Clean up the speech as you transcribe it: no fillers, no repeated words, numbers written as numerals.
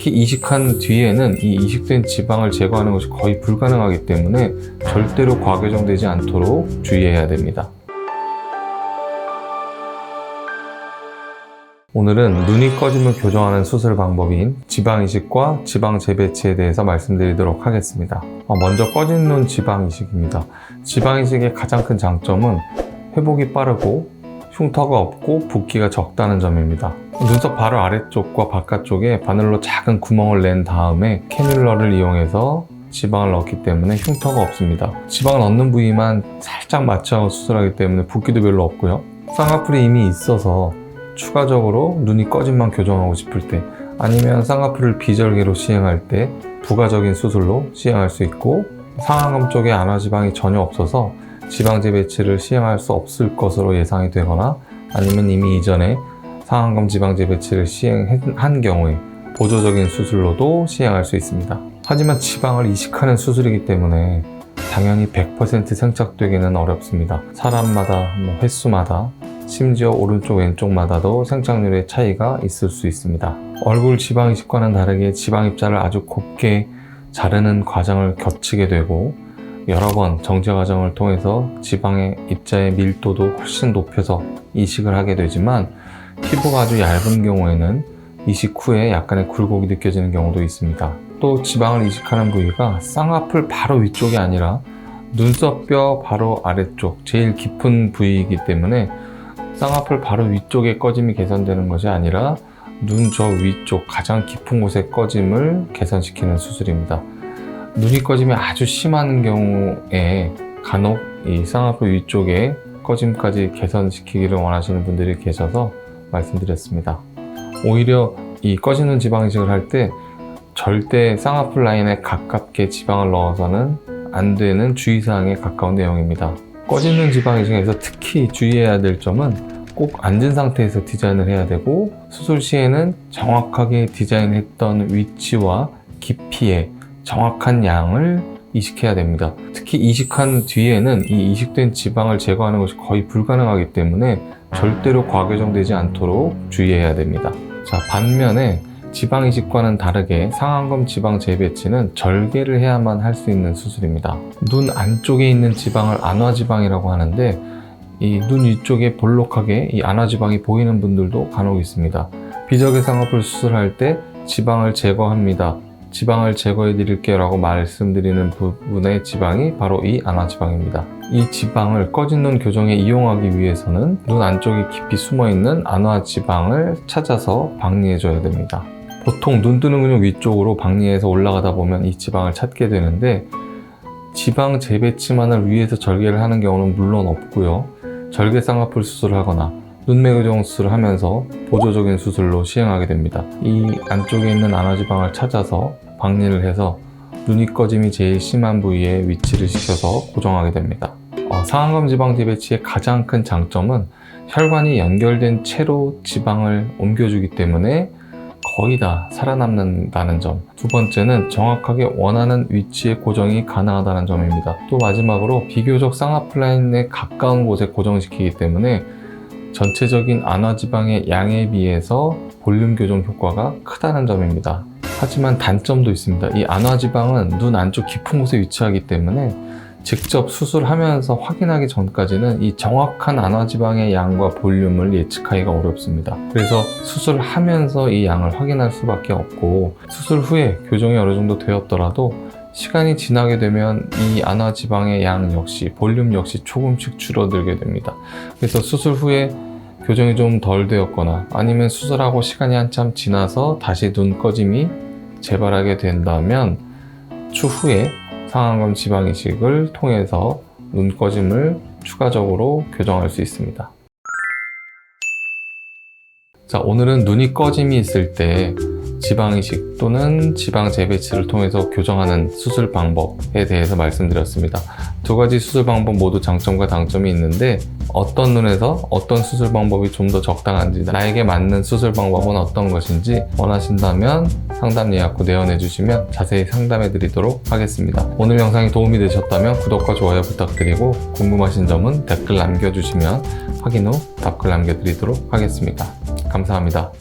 특히 이식한 뒤에는 이 이식된 지방을 제거하는 것이 거의 불가능하기 때문에 절대로 과교정되지 않도록 주의해야 됩니다. 오늘은 눈이 꺼짐을 교정하는 수술 방법인 지방이식과 지방재배치에 대해서 말씀드리도록 하겠습니다. 먼저 꺼진 눈 지방이식입니다. 지방이식의 가장 큰 장점은 회복이 빠르고 흉터가 없고 붓기가 적다는 점입니다. 눈썹 바로 아래쪽과 바깥쪽에 바늘로 작은 구멍을 낸 다음에 캐뉼러를 이용해서 지방을 넣기 때문에 흉터가 없습니다. 지방을 넣는 부위만 살짝 마취하고 수술하기 때문에 붓기도 별로 없고요. 쌍꺼풀이 이미 있어서 추가적으로 눈이 꺼짐만 교정하고 싶을 때, 아니면 쌍꺼풀을 비절개로 시행할 때 부가적인 수술로 시행할 수 있고, 상안검 쪽에 안화지방이 전혀 없어서 지방재배치를 시행할 수 없을 것으로 예상이 되거나, 아니면 이미 이전에 상안검 지방재배치를 시행한 경우에 보조적인 수술로도 시행할 수 있습니다. 하지만 지방을 이식하는 수술이기 때문에 당연히 100% 생착되기는 어렵습니다. 사람마다, 횟수마다, 심지어 오른쪽 왼쪽마다도 생착률의 차이가 있을 수 있습니다. 얼굴 지방 이식과는 다르게 지방 입자를 아주 곱게 자르는 과정을 거치게 되고, 여러 번 정제 과정을 통해서 지방의 입자의 밀도도 훨씬 높여서 이식을 하게 되지만, 피부가 아주 얇은 경우에는 이식 후에 약간의 굴곡이 느껴지는 경우도 있습니다. 또 지방을 이식하는 부위가 쌍꺼풀 바로 위쪽이 아니라 눈썹뼈 바로 아래쪽, 제일 깊은 부위이기 때문에 쌍꺼풀 바로 위쪽에 꺼짐이 개선되는 것이 아니라 눈 저 위쪽 가장 깊은 곳의 꺼짐을 개선시키는 수술입니다. 눈이 꺼짐이 아주 심한 경우에 간혹 이 쌍꺼풀 위쪽에 꺼짐까지 개선시키기를 원하시는 분들이 계셔서 말씀드렸습니다. 오히려 이 꺼지는 지방 이식을 할 때 절대 쌍꺼풀 라인에 가깝게 지방을 넣어서는 안 되는 주의사항에 가까운 내용입니다. 꺼지는 지방 이식에서 특히 주의해야 될 점은 꼭 앉은 상태에서 디자인을 해야 되고, 수술 시에는 정확하게 디자인했던 위치와 깊이의 정확한 양을 이식해야 됩니다. 특히 이식한 뒤에는 이 이식된 지방을 제거하는 것이 거의 불가능하기 때문에 절대로 과교정되지 않도록 주의해야 됩니다. 자, 반면에 지방 이식과는 다르게 상안검 지방 재배치는 절개를 해야만 할 수 있는 수술입니다. 눈 안쪽에 있는 지방을 안화지방이라고 하는데, 이 눈 위쪽에 볼록하게 이 안화지방이 보이는 분들도 간혹 있습니다. 비절개 쌍꺼풀 수술할 때 지방을 제거합니다, 지방을 제거해 드릴게요 라고 말씀드리는 부분의 지방이 바로 이 안화지방입니다. 이 지방을 꺼진 눈 교정에 이용하기 위해서는 눈 안쪽에 깊이 숨어있는 안화지방을 찾아서 박리해 줘야 됩니다. 보통 눈 뜨는 근육 위쪽으로 박리해서 올라가다 보면 이 지방을 찾게 되는데, 지방 재배치만을 위해서 절개를 하는 경우는 물론 없고요. 절개 쌍꺼풀 수술을 하거나 눈매 교정 수술을 하면서 보조적인 수술로 시행하게 됩니다. 이 안쪽에 있는 안화지방을 찾아서 박리를 해서 눈이 꺼짐이 제일 심한 부위에 위치를 시켜서 고정하게 됩니다. 상안검 지방 재배치의 가장 큰 장점은 혈관이 연결된 채로 지방을 옮겨주기 때문에 거의 다 살아남는다는 점. 두 번째는 정확하게 원하는 위치에 고정이 가능하다는 점입니다. 또 마지막으로 비교적 쌍꺼풀 라인에 가까운 곳에 고정시키기 때문에 전체적인 안화지방의 양에 비해서 볼륨 교정 효과가 크다는 점입니다. 하지만 단점도 있습니다. 이 안화지방은 눈 안쪽 깊은 곳에 위치하기 때문에 직접 수술하면서 확인하기 전까지는 이 정확한 안화지방의 양과 볼륨을 예측하기가 어렵습니다. 그래서 수술을 하면서 이 양을 확인할 수밖에 없고, 수술 후에 교정이 어느 정도 되었더라도 시간이 지나게 되면 이 안화지방의 양 역시, 볼륨 역시 조금씩 줄어들게 됩니다. 그래서 수술 후에 교정이 좀 덜 되었거나, 아니면 수술하고 시간이 한참 지나서 다시 눈 꺼짐이 재발하게 된다면 추후에 상안검 지방 이식을 통해서 눈 꺼짐을 추가적으로 교정할 수 있습니다. 자, 오늘은 눈이 꺼짐이 있을 때 지방 이식 또는 지방 재배치를 통해서 교정하는 수술 방법에 대해서 말씀드렸습니다. 두 가지 수술 방법 모두 장점과 단점이 있는데, 어떤 눈에서 어떤 수술 방법이 좀 더 적당한지, 나에게 맞는 수술 방법은 어떤 것인지 원하신다면 상담 예약 후 내원해 주시면 자세히 상담해 드리도록 하겠습니다. 오늘 영상이 도움이 되셨다면 구독과 좋아요 부탁드리고, 궁금하신 점은 댓글 남겨주시면 확인 후 답글 남겨드리도록 하겠습니다. 감사합니다.